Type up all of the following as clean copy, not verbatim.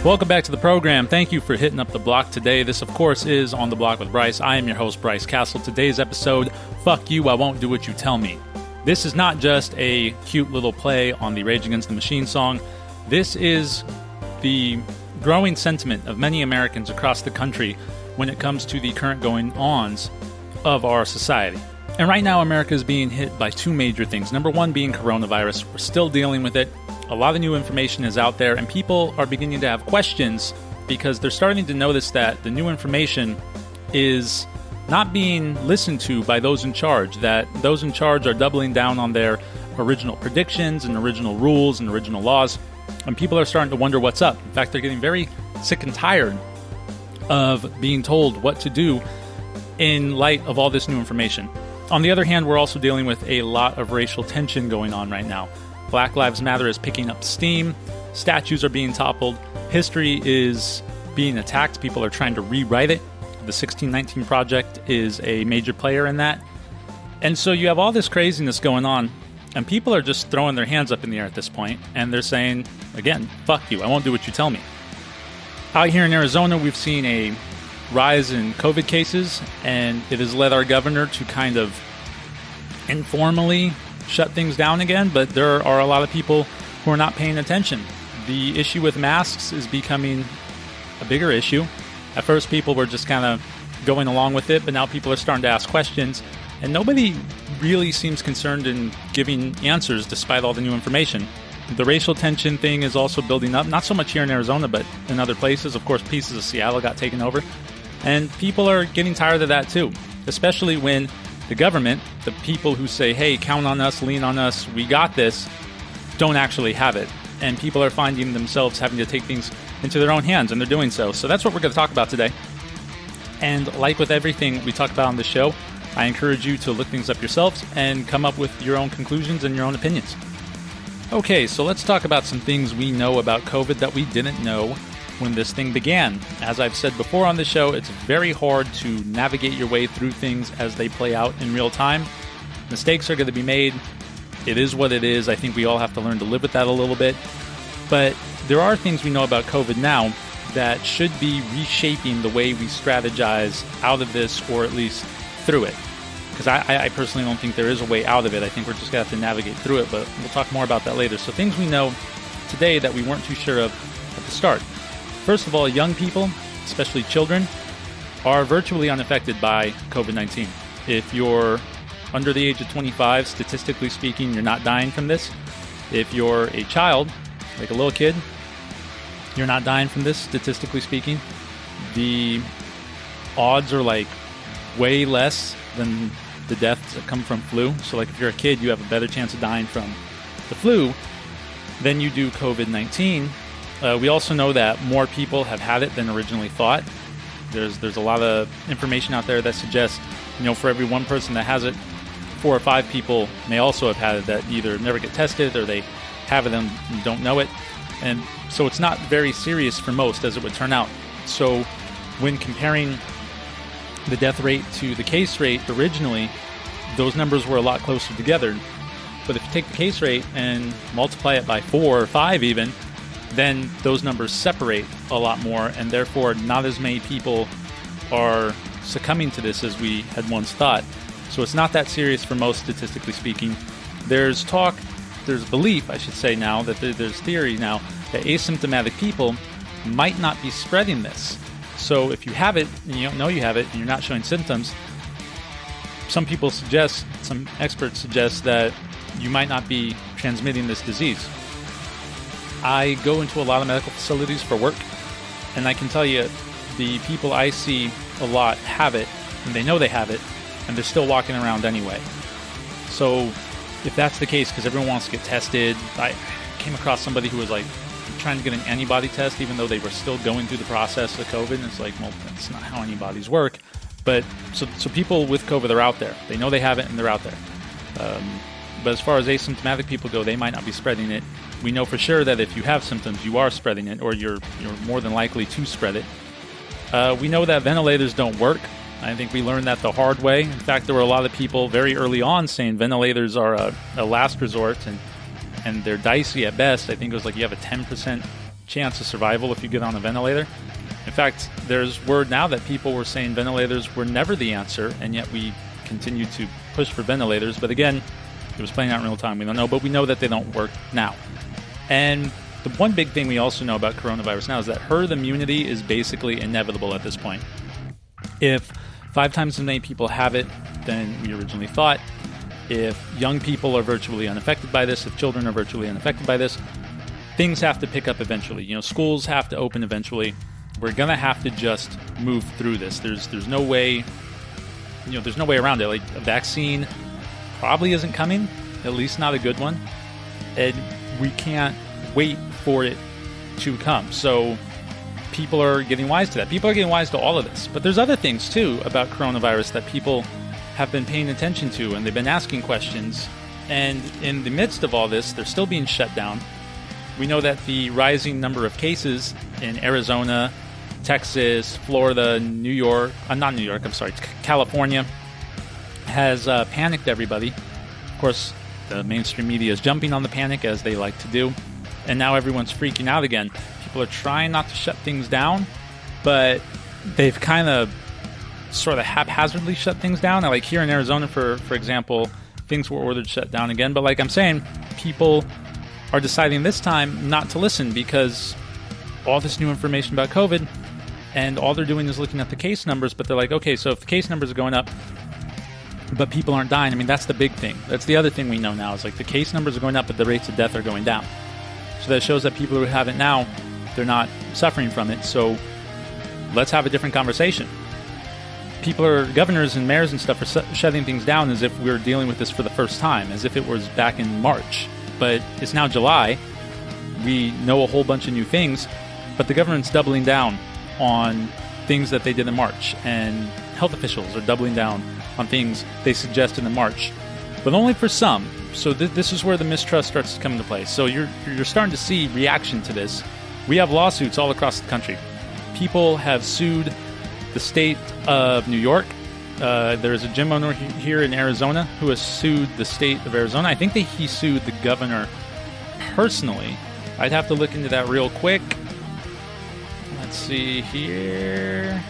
Welcome back to the program. Thank you for hitting up the block today. This, of course, is On the Block with Bryce. I am your host, Bryce Castle. Today's episode, Fuck You, I Won't Do What You Tell Me. This is not just a cute little play on the Rage Against the Machine song. This is the growing sentiment of many Americans across the country when it comes to the current going-ons of our society. And right now, America is being hit by two major things. Number one being coronavirus. We're still dealing with it. A lot of new information is out there, and people are beginning to have questions because they're starting to notice that the new information is not being listened to by those in charge, that those in charge are doubling down on their original predictions and original rules and original laws, and people are starting to wonder what's up. In fact, they're getting very sick and tired of being told what to do in light of all this new information. On the other hand, we're also dealing with a lot of racial tension going on right now. Black Lives Matter is picking up steam, statues are being toppled, history is being attacked, people are trying to rewrite it. The 1619 Project is a major player in that. And so you have all this craziness going on, and people are just throwing their hands up in the air at this point, and they're saying, again, fuck you, I won't do what you tell me. Out here in Arizona, we've seen a rise in COVID cases, and it has led our governor to kind of informally shut things down again, but there are a lot of people who are not paying attention. The issue with masks is becoming a bigger issue. At first, people were just kind of going along with it, but now people are starting to ask questions, and nobody really seems concerned in giving answers despite all the new information. The racial tension thing is also building up, not so much here in Arizona, but in other places. Of course, pieces of Seattle got taken over, and people are getting tired of that too, especially when the government, the people who say, hey, count on us, lean on us, we got this, don't actually have it. And people are finding themselves having to take things into their own hands, and they're doing so. So that's what we're going to talk about today. And like with everything we talk about on the show, I encourage you to look things up yourselves and come up with your own conclusions and your own opinions. Okay, so let's talk about some things we know about COVID that we didn't know when this thing began. As I've said before on the show, it's very hard to navigate your way through things as they play out in real time. Mistakes are going to be made. It is what it is. I think we all have to learn to live with that a little bit. But there are things we know about COVID now that should be reshaping the way we strategize out of this, or at least through it. Because I personally don't think there is a way out of it. I think we're just going to have to navigate through it, but we'll talk more about that later. So things we know today that we weren't too sure of at the start. First of all, young people, especially children, are virtually unaffected by COVID-19. If you're under the age of 25, statistically speaking, you're not dying from this. If you're a child, like a little kid, you're not dying from this, statistically speaking. The odds are like way less than the deaths that come from flu. So like if you're a kid, you have a better chance of dying from the flu than you do COVID-19. We also know that more people have had it than originally thought. There's a lot of information out there that suggests, for every one person that has it, 4 or 5 people may also have had it that either never get tested or they have it and don't know it. And so it's not very serious for most, as it would turn out. So when comparing the death rate to the case rate originally, those numbers were a lot closer together. But if you take the case rate and multiply it by 4 or 5 even, then those numbers separate a lot more, and therefore not as many people are succumbing to this as we had once thought. So it's not that serious for most, statistically speaking. There's belief, I should say now, that there's theory now that asymptomatic people might not be spreading this. So if you have it, and you don't know you have it, and you're not showing symptoms, some experts suggest that you might not be transmitting this disease. I go into a lot of medical facilities for work, and I can tell you the people I see a lot have it, and they know they have it, and they're still walking around anyway. So if that's the case, because everyone wants to get tested, I came across somebody who was like trying to get an antibody test even though they were still going through the process of COVID, and it's like, well, that's not how antibodies work. But so people with COVID are out there. They know they have it, and they're out there. But as far as asymptomatic people go, they might not be spreading it. We know for sure that if you have symptoms, you are spreading it, or you're more than likely to spread it. We know that ventilators don't work. I think we learned that the hard way. In fact, there were a lot of people very early on saying ventilators are a last resort, and they're dicey at best. I think it was like you have a 10% chance of survival if you get on a ventilator. In fact, there's word now that people were saying ventilators were never the answer, and yet we continue to push for ventilators. But again, it was playing out in real time. We don't know, but we know that they don't work now. And the one big thing we also know about coronavirus now is that herd immunity is basically inevitable at this point. If 5 times as many people have it than we originally thought, if young people are virtually unaffected by this, if children are virtually unaffected by this, things have to pick up eventually. Schools have to open eventually. We're going to have to just move through this. There's no way, there's no way around it. Like, a vaccine probably isn't coming, at least not a good one. And we can't wait for it to come. So people are getting wise to that. People are getting wise to all of this. But there's other things, too, about coronavirus that people have been paying attention to, and they've been asking questions. And in the midst of all this, they're still being shut down. We know that the rising number of cases in Arizona, Texas, Florida, California has panicked everybody. Of course, the mainstream media is jumping on the panic, as they like to do. And now everyone's freaking out again. People are trying not to shut things down, but they've kind of sort of haphazardly shut things down. Now, like here in Arizona, for example, things were ordered shut down again. But like I'm saying, people are deciding this time not to listen because all this new information about COVID, and all they're doing is looking at the case numbers. But they're like, okay, so if the case numbers are going up, but people aren't dying, I mean, that's the big thing. That's the other thing we know now is like the case numbers are going up, but the rates of death are going down. So that shows that people who have it now, they're not suffering from it. So let's have a different conversation. Governors and mayors and stuff are shutting things down as if we're dealing with this for the first time, as if it was back in March. But it's now July. We know a whole bunch of new things, but the government's doubling down on things that they did in March, and health officials are doubling down on things they suggested in March, but only for some. So this is where the mistrust starts to come into play. So you're starting to see reaction to this. We have lawsuits all across the country. People have sued the state of New York. There's a gym owner here in Arizona who has sued the state of Arizona. I think that he sued the governor personally. I'd have to look into that real quick. Let's see here.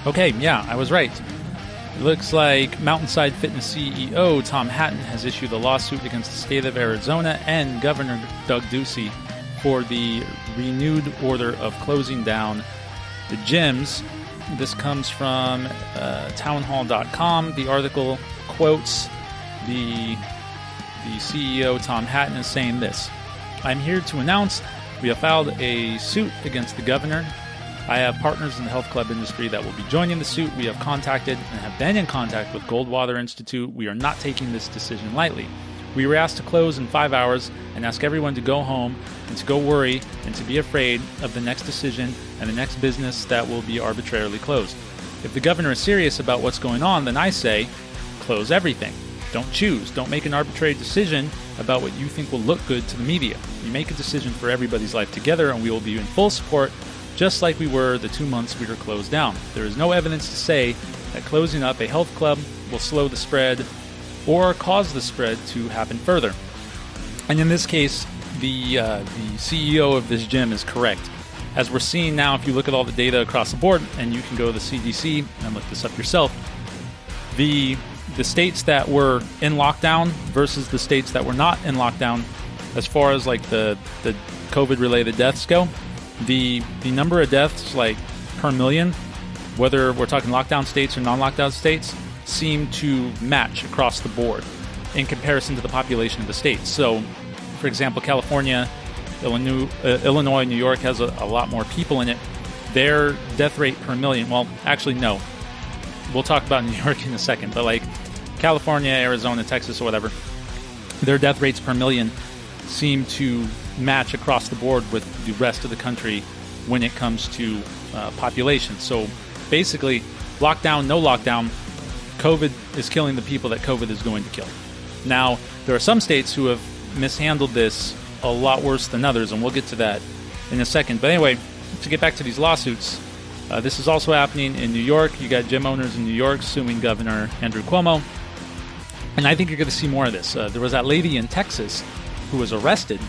Okay, yeah, I was right. It looks like Mountainside Fitness CEO Tom Hatton has issued a lawsuit against the state of Arizona and Governor Doug Ducey for the renewed order of closing down the gyms. This comes from townhall.com. The article quotes the CEO, Tom Hatton, is saying this: "I'm here to announce we have filed a suit against the governor. I have partners in the health club industry that will be joining the suit. We have contacted and have been in contact with Goldwater Institute. We are not taking this decision lightly. We were asked to close in 5 hours and ask everyone to go home and to go worry and to be afraid of the next decision and the next business that will be arbitrarily closed. If the governor is serious about what's going on, then I say, close everything. Don't choose. Don't make an arbitrary decision about what you think will look good to the media. You make a decision for everybody's life together, and we will be in full support, just like we were the 2 months we were closed down. There is no evidence to say that closing up a health club will slow the spread or cause the spread to happen further." And in this case, the CEO of this gym is correct. As we're seeing now, if you look at all the data across the board, and you can go to the CDC and look this up yourself, the states that were in lockdown versus the states that were not in lockdown, as far as like the COVID-related deaths go, the number of deaths like per million, whether we're talking lockdown states or non-lockdown states, seem to match across the board in comparison to the population of the states. So, for example, California, Illinois, New York has a lot more people in it. Their death rate per million, well, actually, no. We'll talk about New York in a second, but like California, Arizona, Texas, or whatever, their death rates per million seem to match across the board with the rest of the country when it comes to population. So basically, lockdown, no lockdown, COVID is killing the people that COVID is going to kill. Now, there are some states who have mishandled this a lot worse than others, and we'll get to that in a second. But anyway, to get back to these lawsuits, this is also happening in New York. You got gym owners in New York suing Governor Andrew Cuomo, and I think you're going to see more of this. There was that lady in Texas who was arrested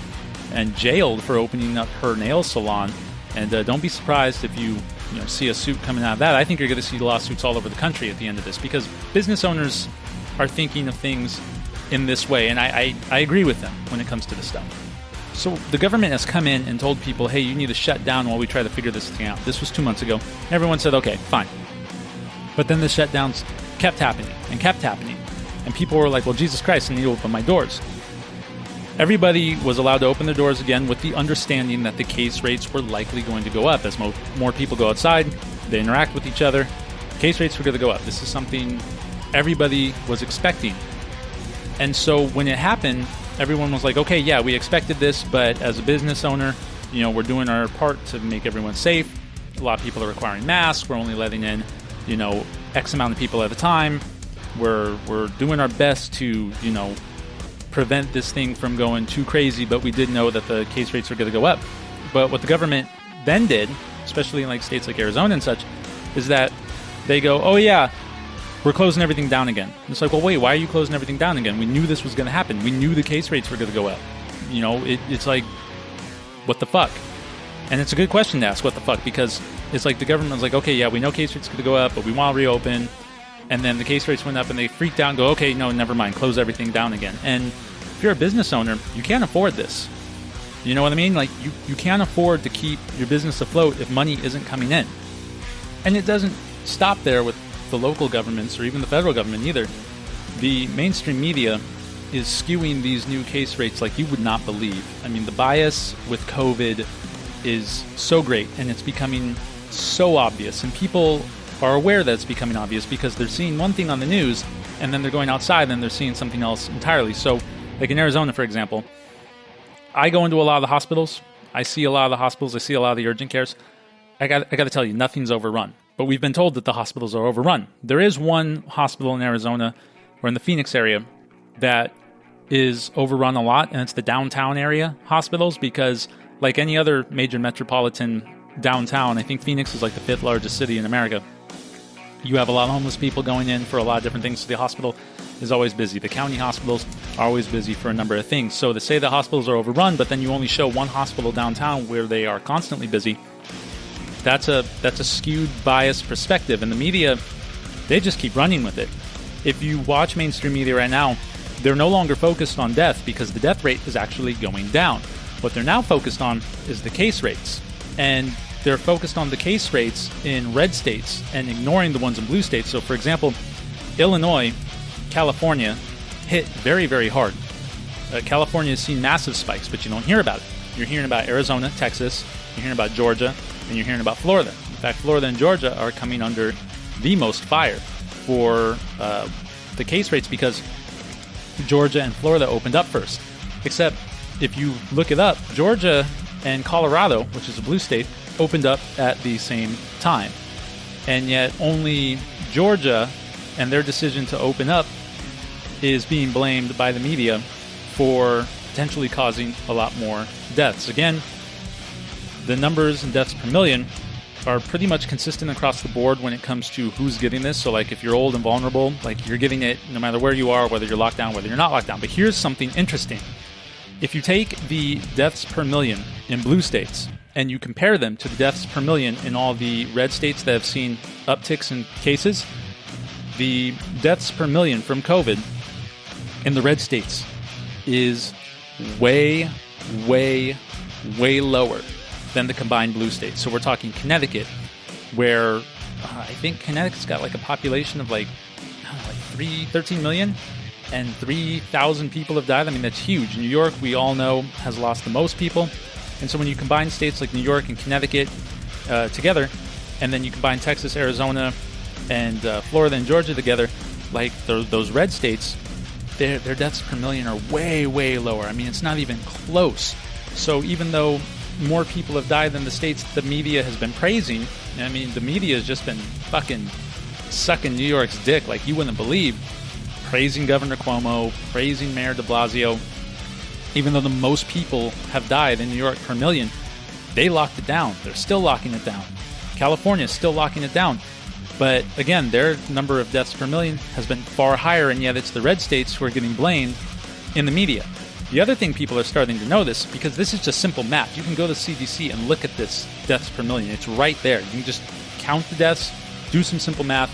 and jailed for opening up her nail salon. And don't be surprised if you see a suit coming out of that. I think you're going to see lawsuits all over the country at the end of this, because business owners are thinking of things in this way, and I agree with them when it comes to this stuff. So the government has come in and told people, hey, you need to shut down while we try to figure this thing out. This was 2 months ago. Everyone said, okay, fine. But then the shutdowns kept happening, and people were like, well, Jesus Christ, I need to open my doors. Everybody was allowed to open their doors again with the understanding that the case rates were likely going to go up. As more people go outside, they interact with each other, case rates were going to go up. This is something everybody was expecting. And so when it happened, everyone was like, okay, yeah, we expected this, but as a business owner, we're doing our part to make everyone safe. A lot of people are requiring masks. We're only letting in, X amount of people at a time. We're doing our best to, prevent this thing from going too crazy, but we did know that the case rates were going to go up. But what the government then did, especially in like states like Arizona and such, is that they go, oh yeah, we're closing everything down again. And it's like, well, wait, why are you closing everything down again? We knew this was going to happen. We knew the case rates were going to go up. It's like, what the fuck? And it's a good question to ask, what the fuck? Because it's like the government's like, okay, yeah, we know case rates are going to go up, but we want to reopen. And then the case rates went up and they freaked out and go, okay, no, never mind, close everything down again. And if you're a business owner, you can't afford this. You know what I mean? Like, you can't afford to keep your business afloat if money isn't coming in. And it doesn't stop there with the local governments or even the federal government either. The mainstream media is skewing these new case rates like you would not believe. I mean, the bias with COVID is so great, and it's becoming so obvious. And people are aware that it's becoming obvious because they're seeing one thing on the news, and then they're going outside and they're seeing something else entirely. So, like in Arizona, for example, I go into a lot of the hospitals. I see a lot of the hospitals. I see a lot of the urgent cares. I got to tell you, nothing's overrun. But we've been told that the hospitals are overrun. There is one hospital in Arizona, or in the Phoenix area, that is overrun a lot, and it's the downtown area hospitals, because like any other major metropolitan downtown, I think Phoenix is like the 5th largest city in America. You have a lot of homeless people going in for a lot of different things. So the hospital is always busy. The county hospitals are always busy for a number of things. So to say the hospitals are overrun, but then you only show one hospital downtown where they are constantly busy, that's a skewed, biased perspective. And the media, they just keep running with it. If you watch mainstream media right now, they're no longer focused on death because the death rate is actually going down. What they're now focused on is the case rates. And they're focused on the case rates in red states and ignoring the ones in blue states. So, for example, Illinois, California hit very, very hard. California has seen massive spikes, but you don't hear about it. You're hearing about Arizona, Texas, you're hearing about Georgia, and you're hearing about Florida. In fact, Florida and Georgia are coming under the most fire for the case rates because Georgia and Florida opened up first. Except, if you look it up, Georgia and Colorado, which is a blue state, opened up at the same time. And yet only Georgia and their decision to open up is being blamed by the media for potentially causing a lot more deaths. Again, the numbers and deaths per million are pretty much consistent across the board when it comes to who's getting this. So like if you're old and vulnerable, like you're getting it no matter where you are, whether you're locked down, whether you're not locked down. But here's something interesting. If you take the deaths per million in blue states and you compare them to the deaths per million in all the red states that have seen upticks in cases, the deaths per million from COVID in the red states is way, way, way lower than the combined blue states. So we're talking Connecticut, where I think Connecticut's got like a population of like 13 million, and 3,000 people have died. I mean, that's huge. New York, we all know, has lost the most people. And so when you combine states like New York and Connecticut together, and then you combine Texas, Arizona, and Florida and Georgia together, like those red states, their deaths per million are way, way lower. I mean, it's not even close. So even though more people have died than the states the media has been praising, I mean, the media has just been fucking sucking New York's dick like you wouldn't believe, praising Governor Cuomo, praising Mayor de Blasio. Even though the most people have died in New York per million, they locked it down. They're still locking it down. California is still locking it down. But again, their number of deaths per million has been far higher, and yet it's the red states who are getting blamed in the media. The other thing people are starting to notice, because this is just simple math, you can go to CDC and look at this deaths per million. It's right there. You can just count the deaths, do some simple math.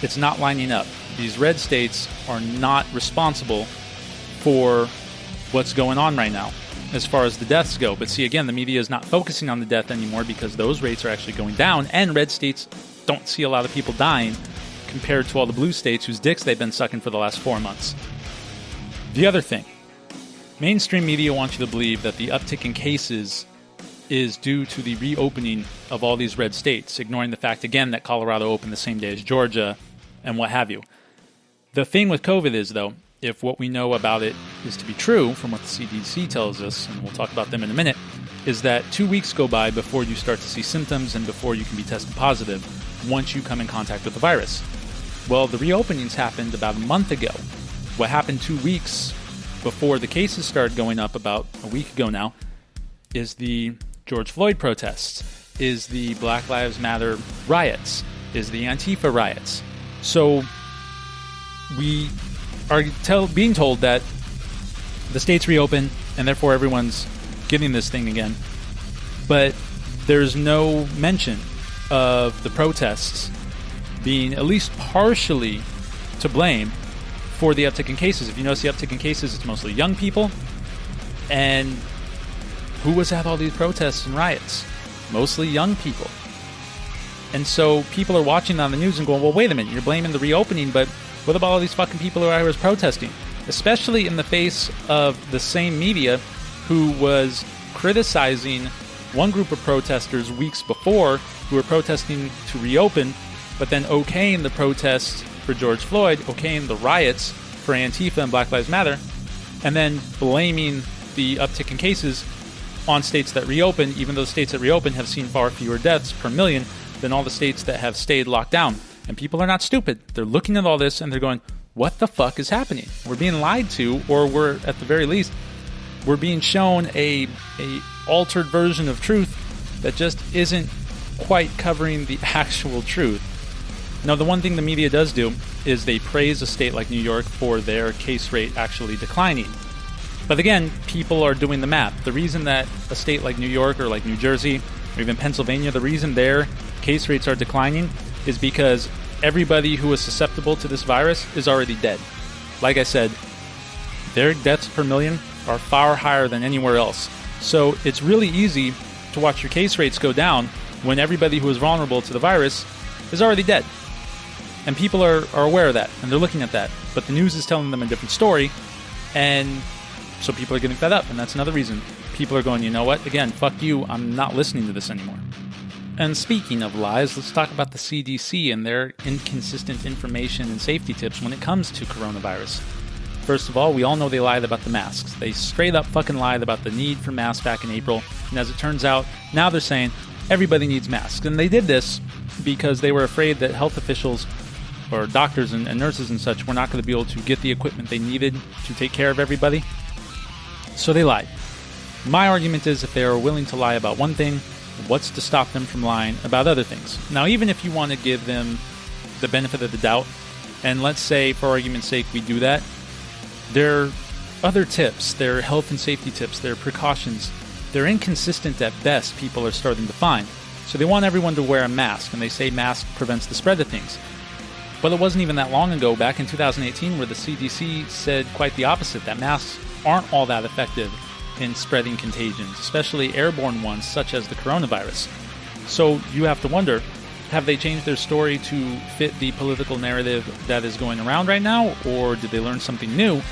It's not lining up. These red states are not responsible for what's going on right now as far as the deaths go. But see, again, the media is not focusing on the death anymore because those rates are actually going down, and red states don't see a lot of people dying compared to all the blue states whose dicks they've been sucking for the last 4 months. The other thing, mainstream media wants you to believe that the uptick in cases is due to the reopening of all these red states, ignoring the fact, again, that Colorado opened the same day as Georgia and what have you. The thing with COVID is, though, if what we know about it is to be true, from what the CDC tells us, and we'll talk about them in a minute, is that 2 weeks go by before you start to see symptoms and before you can be tested positive once you come in contact with the virus. Well, the reopenings happened about a month ago. What happened 2 weeks before the cases started going up about a week ago now is the George Floyd protests, is the Black Lives Matter riots, is the Antifa riots. So we are being told that the states reopen and therefore everyone's getting this thing again. But there's no mention of the protests being at least partially to blame for the uptick in cases. If you notice the uptick in cases, it's mostly young people. And who was at all these protests and riots? Mostly young people. And so people are watching on the news and going, well, wait a minute, you're blaming the reopening, but what about all these fucking people who are out here protesting? Especially in the face of the same media who was criticizing one group of protesters weeks before who were protesting to reopen, but then okaying the protests for George Floyd, okaying the riots for Antifa and Black Lives Matter, and then blaming the uptick in cases on states that reopen, even though states that reopen have seen far fewer deaths per million than all the states that have stayed locked down. And people are not stupid. They're looking at all this and they're going, what the fuck is happening? We're being lied to, or we're, at the very least, we're being shown a altered version of truth that just isn't quite covering the actual truth. Now, the one thing the media does do is they praise a state like New York for their case rate actually declining. But again, people are doing the math. The reason that a state like New York or like New Jersey or even Pennsylvania, the reason their case rates are declining is because everybody who is susceptible to this virus is already dead. Like I said, their deaths per million are far higher than anywhere else. So it's really easy to watch your case rates go down when everybody who is vulnerable to the virus is already dead. And people are aware of that, and they're looking at that. But the news is telling them a different story, and so people are getting fed up, and that's another reason. People are going, you know what, again, fuck you, I'm not listening to this anymore. And speaking of lies, let's talk about the CDC and their inconsistent information and safety tips when it comes to coronavirus. First of all, we all know they lied about the masks. They straight up fucking lied about the need for masks back in April, and as it turns out, now they're saying everybody needs masks. And they did this because they were afraid that health officials or doctors and nurses and such were not going to be able to get the equipment they needed to take care of everybody. So they lied. My argument is if they are willing to lie about one thing, what's to stop them from lying about other things? Now, even if you want to give them the benefit of the doubt, and let's say, for argument's sake, we do that, their other tips, their health and safety tips, their precautions, they're inconsistent at best, people are starting to find. So they want everyone to wear a mask, and they say mask prevents the spread of things. But it wasn't even that long ago, back in 2018, where the CDC said quite the opposite, that masks aren't all that effective in spreading contagions, especially airborne ones such as the coronavirus. So you have to wonder, have they changed their story to fit the political narrative that is going around right now, or did they learn something new?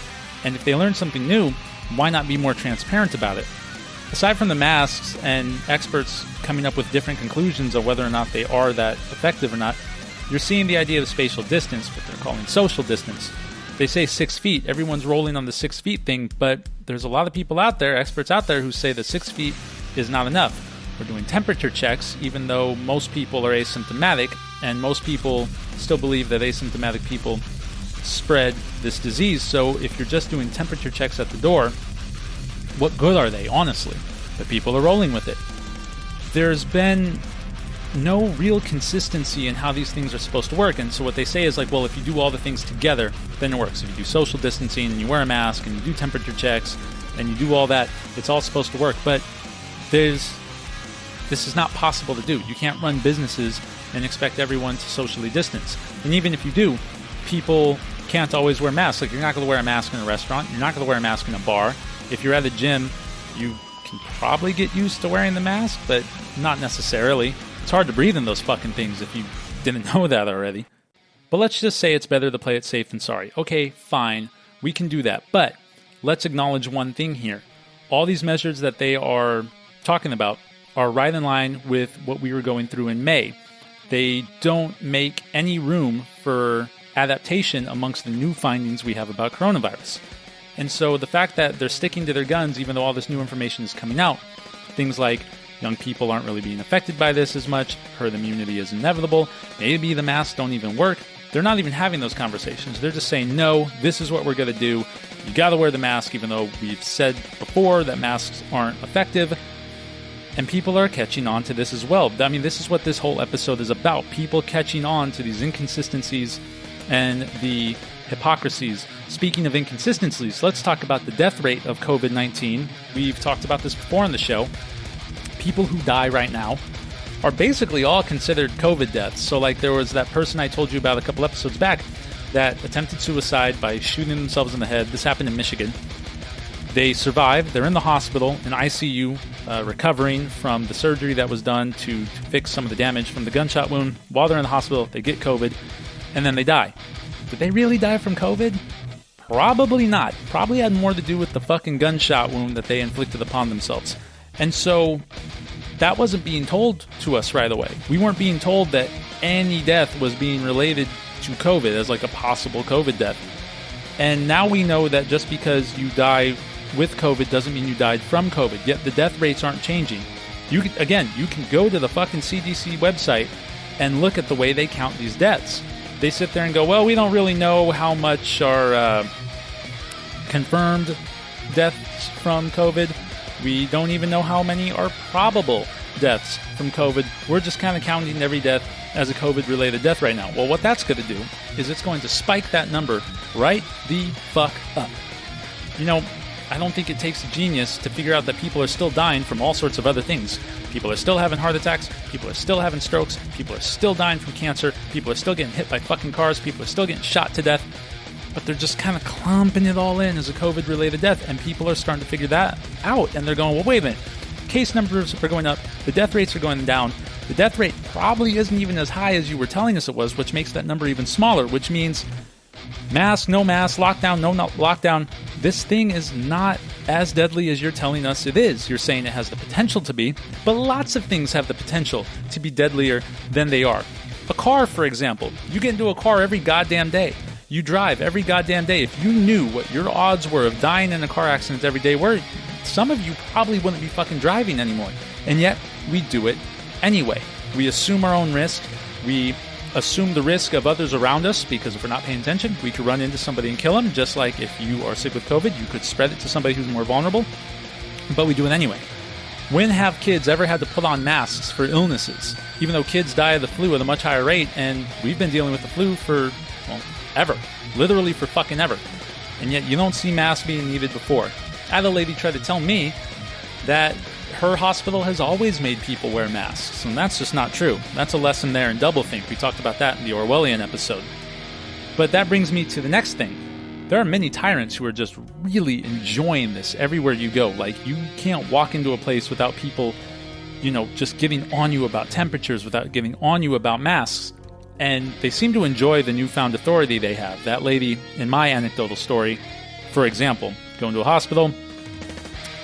And if they learned something new, why not be more transparent about it? Aside from the masks and experts coming up with different conclusions of whether or not they are that effective or not, you're seeing the idea of spatial distance, what they're calling social distance. They say 6 feet. Everyone's rolling on the 6 feet thing, but there's a lot of people out there, experts out there, who say that 6 feet is not enough. We're doing temperature checks, even though most people are asymptomatic, and most people still believe that asymptomatic people spread this disease. So if you're just doing temperature checks at the door, what good are they, honestly? But people are rolling with it. There's been no real consistency in how these things are supposed to work. And so what they say is like, well, if you do all the things together, then it works. If you do social distancing and you wear a mask and you do temperature checks and you do all that, it's all supposed to work. But this is not possible to do. You can't run businesses and expect everyone to socially distance. And even if you do, people can't always wear masks. Like, you're not going to wear a mask in a restaurant. You're not going to wear a mask in a bar. If you're at the gym, you can probably get used to wearing the mask, but not necessarily. It's hard to breathe in those fucking things if you didn't know that already. But let's just say it's better to play it safe than sorry. Okay, fine. We can do that. But let's acknowledge one thing here. All these measures that they are talking about are right in line with what we were going through in May. They don't make any room for adaptation amongst the new findings we have about coronavirus. And so the fact that they're sticking to their guns, even though all this new information is coming out, things like young people aren't really being affected by this as much, herd immunity is inevitable, maybe the masks don't even work, they're not even having those conversations. They're just saying, no, this is what we're going to do. You got to wear the mask, even though we've said before that masks aren't effective. And people are catching on to this as well. I mean, this is what this whole episode is about. People catching on to these inconsistencies and the hypocrisies. Speaking of inconsistencies, let's talk about the death rate of COVID-19. We've talked about this before on the show. People who die right now are basically all considered COVID deaths. So like there was that person I told you about a couple episodes back that attempted suicide by shooting themselves in the head. This happened in Michigan. They survived. They're in the hospital, in ICU, recovering from the surgery that was done to fix some of the damage from the gunshot wound. While they're in the hospital, they get COVID, and then they die. Did they really die from COVID? Probably not. Probably had more to do with the fucking gunshot wound that they inflicted upon themselves. And so that wasn't being told to us right away. We weren't being told that any death was being related to COVID as like a possible COVID death. And now we know that just because you die with COVID doesn't mean you died from COVID, yet the death rates aren't changing. You can go to the fucking CDC website and look at the way they count these deaths. They sit there and go, well, we don't really know how much are confirmed deaths from COVID. We don't even know how many are probable deaths from COVID. We're just kind of counting every death as a COVID-related death right now. Well, what that's going to do is it's going to spike that number right the fuck up. You know, I don't think it takes a genius to figure out that people are still dying from all sorts of other things. People are still having heart attacks. People are still having strokes. People are still dying from cancer. People are still getting hit by fucking cars. People are still getting shot to death. But they're just kind of clumping it all in as a COVID-related death. And people are starting to figure that out. And they're going, well, wait a minute. Case numbers are going up. The death rates are going down. The death rate probably isn't even as high as you were telling us it was, which makes that number even smaller, which means mask, no mask, lockdown, no lockdown. This thing is not as deadly as you're telling us it is. You're saying it has the potential to be, but lots of things have the potential to be deadlier than they are. A car, for example. You get into a car every goddamn day. You drive every goddamn day. If you knew what your odds were of dying in a car accident every day were, some of you probably wouldn't be fucking driving anymore. And yet, we do it anyway. We assume our own risk. We assume the risk of others around us, because if we're not paying attention, we could run into somebody and kill them, just like if you are sick with COVID, you could spread it to somebody who's more vulnerable, but we do it anyway. When have kids ever had to put on masks for illnesses? Even though kids die of the flu at a much higher rate, and we've been dealing with the flu for, well, ever. Literally for fucking ever. And yet you don't see masks being needed before. I had a lady try to tell me that her hospital has always made people wear masks, and that's just not true. That's a lesson there in doublethink. We talked about that in the Orwellian episode. But that brings me to the next thing. There are many tyrants who are just really enjoying this everywhere you go. Like, you can't walk into a place without people, just giving on you about temperatures, without giving on you about masks. And they seem to enjoy the newfound authority they have. That lady in my anecdotal story, for example, going to a hospital,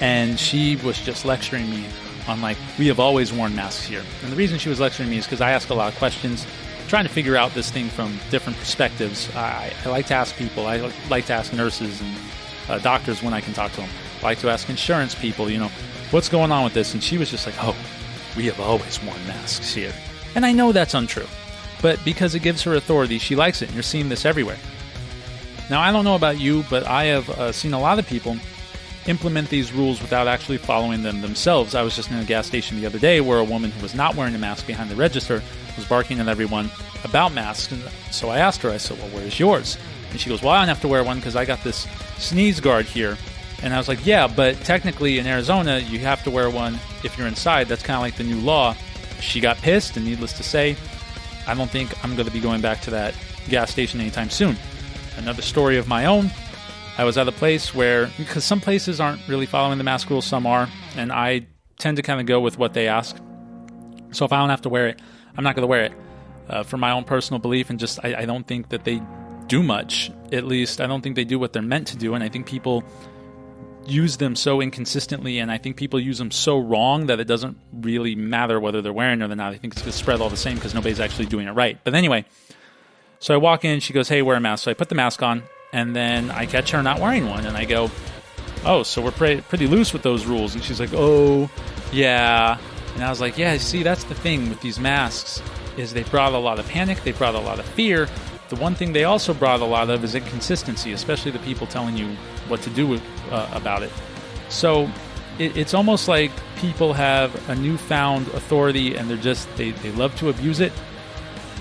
and she was just lecturing me on, we have always worn masks here. And the reason she was lecturing me is because I ask a lot of questions, trying to figure out this thing from different perspectives. I like to ask people. I like to ask nurses and doctors when I can talk to them. I like to ask insurance people, what's going on with this? And she was just like, oh, we have always worn masks here. And I know that's untrue. But because it gives her authority, she likes it. And you're seeing this everywhere. Now, I don't know about you, but I have seen a lot of people implement these rules without actually following them themselves. I was just in a gas station the other day where a woman who was not wearing a mask behind the register was barking at everyone about masks. And so I asked her, I said, well, where's yours? And she goes, well, I don't have to wear one because I got this sneeze guard here. And I was like, yeah, but technically in Arizona, you have to wear one if you're inside. That's kind of like the new law. She got pissed, and needless to say, I don't think I'm going to be going back to that gas station anytime soon. Another story of my own. I was at a place where, because some places aren't really following the mask rules, some are, and I tend to kind of go with what they ask. So if I don't have to wear it, I'm not going to wear it. For my own personal belief, and just I don't think that they do much. At least I don't think they do what they're meant to do, and I think people use them so inconsistently, and I think people use them so wrong that it doesn't really matter whether they're wearing it or not. I think it's going to spread all the same because nobody's actually doing it right. But anyway, so I walk in, she goes, hey, wear a mask. So I put the mask on, and then I catch her not wearing one, and I go, oh, so we're pretty loose with those rules. And she's like, oh, yeah. And I was like, yeah, see, that's the thing with these masks, is they brought a lot of panic, they brought a lot of fear. The one thing they also brought a lot of is inconsistency, especially the people telling you what to do about it. So it's almost like people have a newfound authority, and they love to abuse it,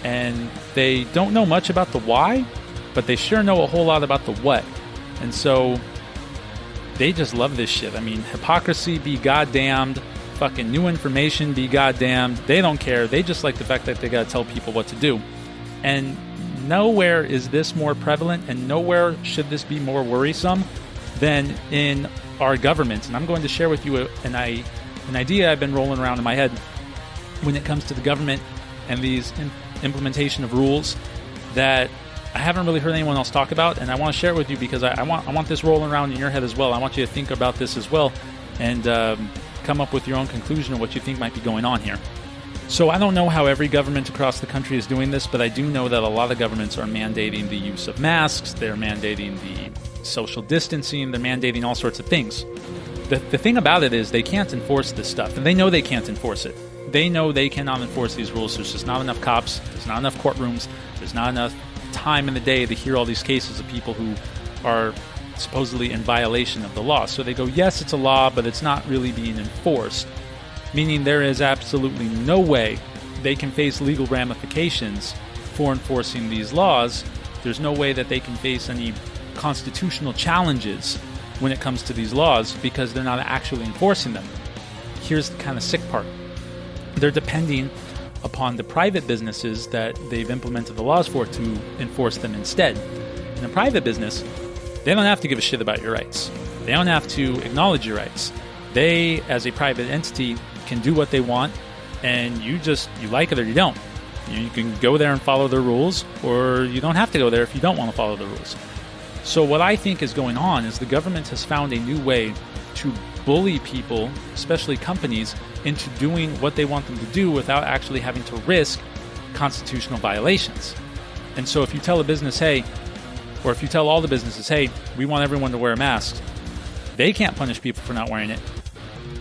and they don't know much about the why, but they sure know a whole lot about the what. And so they just love this shit. I mean, hypocrisy be goddamned, fucking new information be goddamned. They don't care. They just like the fact that they gotta tell people what to do. And nowhere is this more prevalent, and nowhere should this be more worrisome than in our government. And I'm going to share with you an idea I've been rolling around in my head when it comes to the government and these implementation of rules that I haven't really heard anyone else talk about, and I want to share it with you because I want this rolling around in your head as well. I want you to think about this as well, and come up with your own conclusion of what you think might be going on here. So I don't know how every government across the country is doing this, but I do know that a lot of governments are mandating the use of masks, they're mandating the social distancing, they're mandating all sorts of things. The thing about it is they can't enforce this stuff, and they know they can't enforce it. They know they cannot enforce these rules. There's just not enough cops, there's not enough courtrooms, there's not enough time in the day to hear all these cases of people who are supposedly in violation of the law. So they go, yes, it's a law, but it's not really being enforced. Meaning there is absolutely no way they can face legal ramifications for enforcing these laws. There's no way that they can face any constitutional challenges when it comes to these laws because they're not actually enforcing them. Here's the kind of sick part. They're depending upon the private businesses that they've implemented the laws for to enforce them instead. In a private business, they don't have to give a shit about your rights. They don't have to acknowledge your rights. They, as a private entity, can do what they want, and you like it or you don't. You can go there and follow the rules, or you don't have to go there if you don't want to follow the rules. So what I think is going on is the government has found a new way to bully people, especially companies, into doing what they want them to do without actually having to risk constitutional violations. And so if you tell a business, hey, or if you tell all the businesses, hey, we want everyone to wear a mask, they can't punish people for not wearing it.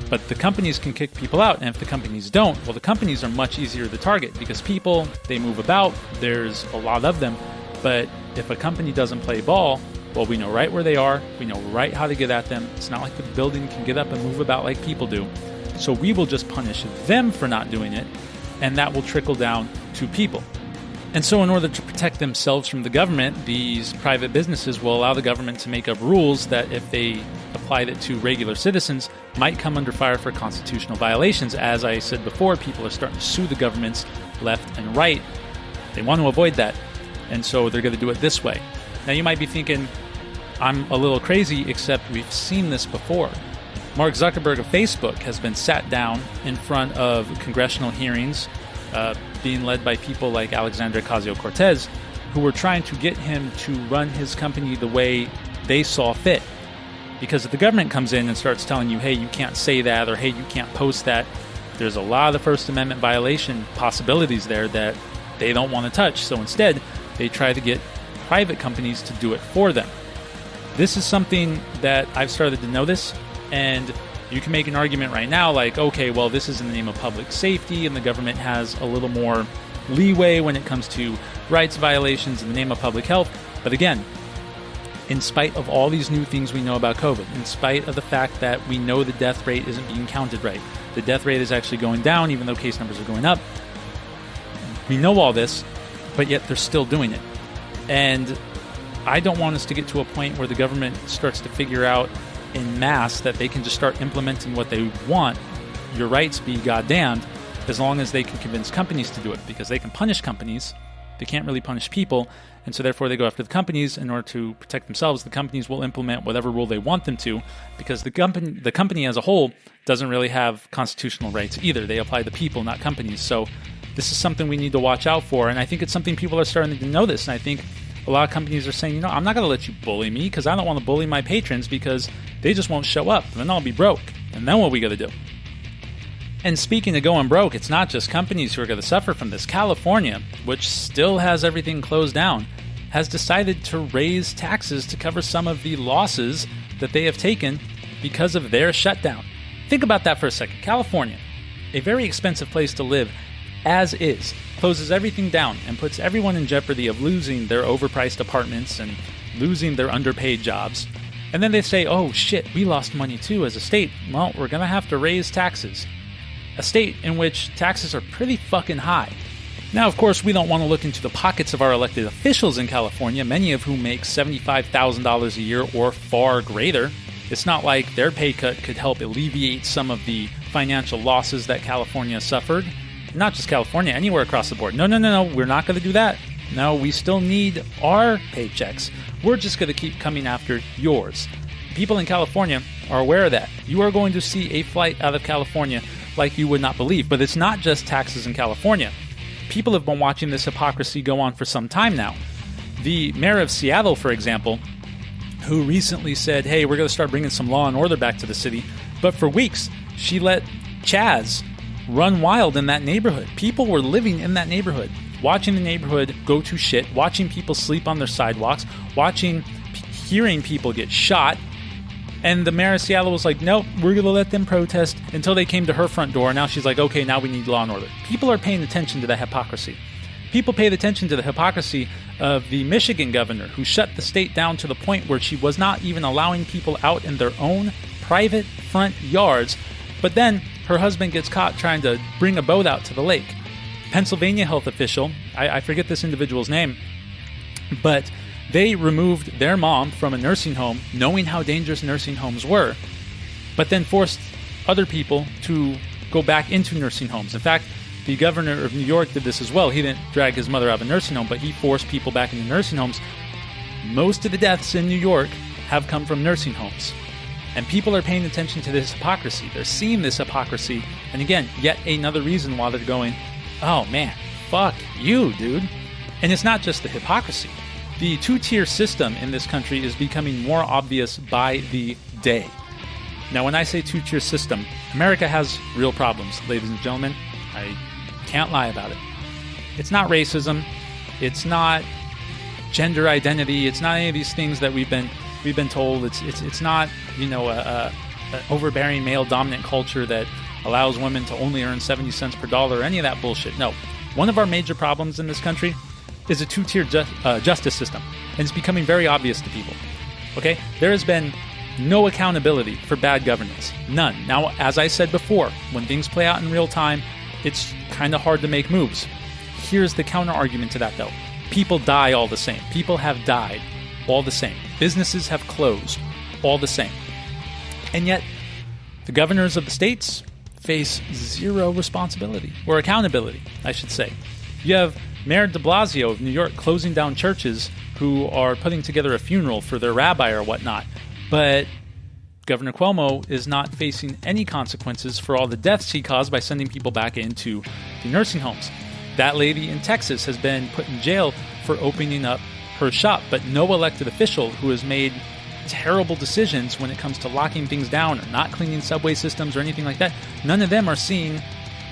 But the companies can kick people out, and if the companies don't, well, the companies are much easier to target because people, they move about, there's a lot of them. But if a company doesn't play ball, well, we know right where they are, we know right how to get at them. It's not like the building can get up and move about like people do. So we will just punish them for not doing it, and that will trickle down to people. And so in order to protect themselves from the government, these private businesses will allow the government to make up rules that, if they applied it to regular citizens, might come under fire for constitutional violations. As I said before, people are starting to sue the governments left and right. They want to avoid that, and so they're going to do it this way. Now you might be thinking, I'm a little crazy, except we've seen this before. Mark Zuckerberg of Facebook has been sat down in front of congressional hearings being led by people like Alexandria Ocasio-Cortez, who were trying to get him to run his company the way they saw fit. Because if the government comes in and starts telling you, hey, you can't say that, or hey, you can't post that, there's a lot of First Amendment violation possibilities there that they don't want to touch. So instead, they try to get private companies to do it for them. This is something that I've started to notice, and you can make an argument right now like, okay, well, this is in the name of public safety, and the government has a little more leeway when it comes to rights violations in the name of public health. But again, in spite of all these new things we know about COVID, in spite of the fact that we know the death rate isn't being counted right, the death rate is actually going down even though case numbers are going up. We know all this, but yet they're still doing it. And I don't want us to get to a point where the government starts to figure out in mass that they can just start implementing what they want, your rights be goddamned, as long as they can convince companies to do it, because they can punish companies. They can't really punish people, and so therefore they go after the companies in order to protect themselves. The companies will implement whatever rule they want them to, because the company as a whole doesn't really have constitutional rights either. They apply to people, not companies. So this is something we need to watch out for, and I think it's something people are starting to notice, and I think a lot of companies are saying, I'm not going to let you bully me because I don't want to bully my patrons because they just won't show up, and then I'll be broke, and then what are we going to do? And speaking of going broke, it's not just companies who are going to suffer from this. California, which still has everything closed down, has decided to raise taxes to cover some of the losses that they have taken because of their shutdown. Think about that for a second. California, a very expensive place to live as is, closes everything down and puts everyone in jeopardy of losing their overpriced apartments and losing their underpaid jobs. And then they say, oh shit, we lost money too as a state. Well, we're going to have to raise taxes. A state in which taxes are pretty fucking high. Now, of course, we don't want to look into the pockets of our elected officials in California, many of whom make $75,000 a year or far greater. It's not like their pay cut could help alleviate some of the financial losses that California suffered. Not just California, anywhere across the board. No, we're not going to do that. No, we still need our paychecks. We're just going to keep coming after yours. People in California are aware of that. You are going to see a flight out of California like you would not believe. But it's not just taxes in California. People have been watching this hypocrisy go on for some time now. The mayor of Seattle, for example, who recently said, hey, we're going to start bringing some law and order back to the city. But for weeks, she let Chaz run wild in that neighborhood. People were living in that neighborhood, watching the neighborhood go to shit, watching people sleep on their sidewalks, hearing people get shot. And the mayor of Seattle was like, nope, we're going to let them protest until they came to her front door. Now she's like, okay, now we need law and order. People are paying attention to that hypocrisy. People paid attention to the hypocrisy of the Michigan governor who shut the state down to the point where she was not even allowing people out in their own private front yards. But then her husband gets caught trying to bring a boat out to the lake. Pennsylvania health official, I forget this individual's name, but they removed their mom from a nursing home, knowing how dangerous nursing homes were, but then forced other people to go back into nursing homes. In fact, the governor of New York did this as well. He didn't drag his mother out of a nursing home, but he forced people back into nursing homes. Most of the deaths in New York have come from nursing homes. And people are paying attention to this hypocrisy. They're seeing this hypocrisy. And again, yet another reason why they're going, oh man, fuck you, dude. And it's not just the hypocrisy. The two-tier system in this country is becoming more obvious by the day. Now, when I say two-tier system, America has real problems, ladies and gentlemen. I can't lie about it. It's not racism. It's not gender identity. It's not any of these things that we've been told. It's not, a overbearing male dominant culture that allows women to only earn 70 cents per dollar or any of that bullshit. No. One of our major problems in this country is a two-tier justice system, and it's becoming very obvious to people. Okay? There has been no accountability for bad governance. None. Now, as I said before, when things play out in real time, it's kind of hard to make moves. Here's the counter-argument to that, though. People die all the same. People have died all the same. Businesses have closed all the same. And yet, the governors of the states face zero responsibility, or accountability, I should say. You have Mayor de Blasio of New York closing down churches who are putting together a funeral for their rabbi or whatnot. But Governor Cuomo is not facing any consequences for all the deaths he caused by sending people back into the nursing homes. That lady in Texas has been put in jail for opening up her shop, but no elected official who has made terrible decisions when it comes to locking things down or not cleaning subway systems or anything like that, none of them are seeing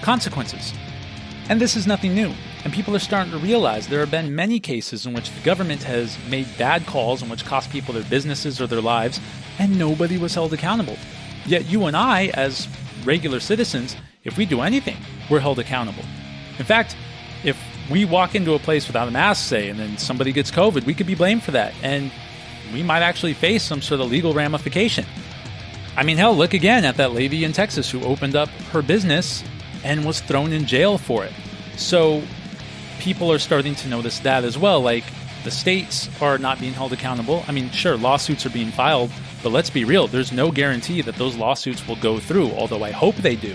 consequences. And this is nothing new. And people are starting to realize there have been many cases in which the government has made bad calls in which cost people their businesses or their lives, and nobody was held accountable. Yet you and I, as regular citizens, if we do anything, we're held accountable. In fact, if we walk into a place without a mask, say, and then somebody gets COVID, we could be blamed for that. And we might actually face some sort of legal ramification. I mean, hell, look again at that lady in Texas who opened up her business and was thrown in jail for it. So people are starting to notice that as well. Like, the states are not being held accountable. I mean, sure, lawsuits are being filed, But let's be real, there's no guarantee that those lawsuits will go through, although I hope they do.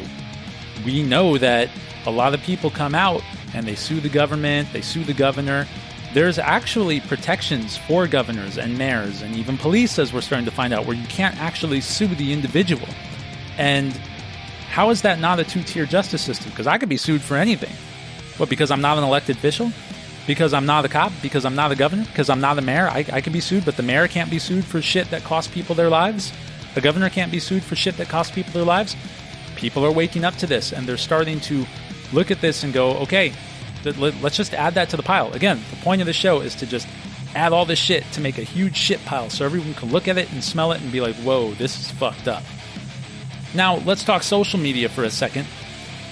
We know that a lot of people come out and they sue the government, they sue the governor. There's actually protections for governors and mayors and even police, as we're starting to find out, where you can't actually sue the individual. And how is that not a two-tier justice system? Because I could be sued for anything. What, because I'm not an elected official? Because I'm not a cop? Because I'm not a governor? Because I'm not a mayor? I could be sued, but the mayor can't be sued for shit that costs people their lives? The governor can't be sued for shit that costs people their lives? People are waking up to this, and they're starting to look at this and go, okay, let's just add that to the pile. Again, the point of the show is to just add all this shit to make a huge shit pile so everyone can look at it and smell it and be like, whoa, this is fucked up. Now, let's talk social media for a second.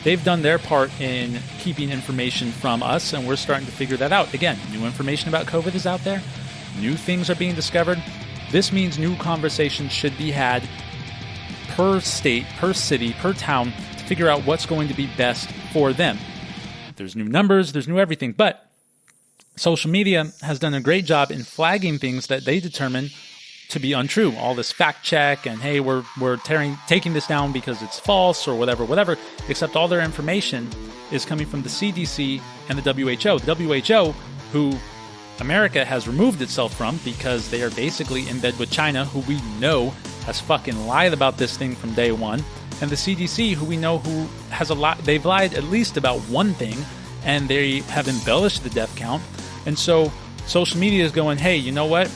They've done their part in keeping information from us, and we're starting to figure that out. Again, new information about COVID is out there. New things are being discovered. This means new conversations should be had per state, per city, per town to figure out what's going to be best for them. There's new numbers, there's new everything, but social media has done a great job in flagging things that they determine to be untrue. All this fact check and, hey, we're taking this down because it's false or whatever, except all their information is coming from the CDC and the WHO. The WHO, who America has removed itself from because they are basically in bed with China, who we know has fucking lied about this thing from day one. And the CDC, who we know who has they've lied at least about one thing, and they have embellished the death count. And so social media is going, hey, you know what?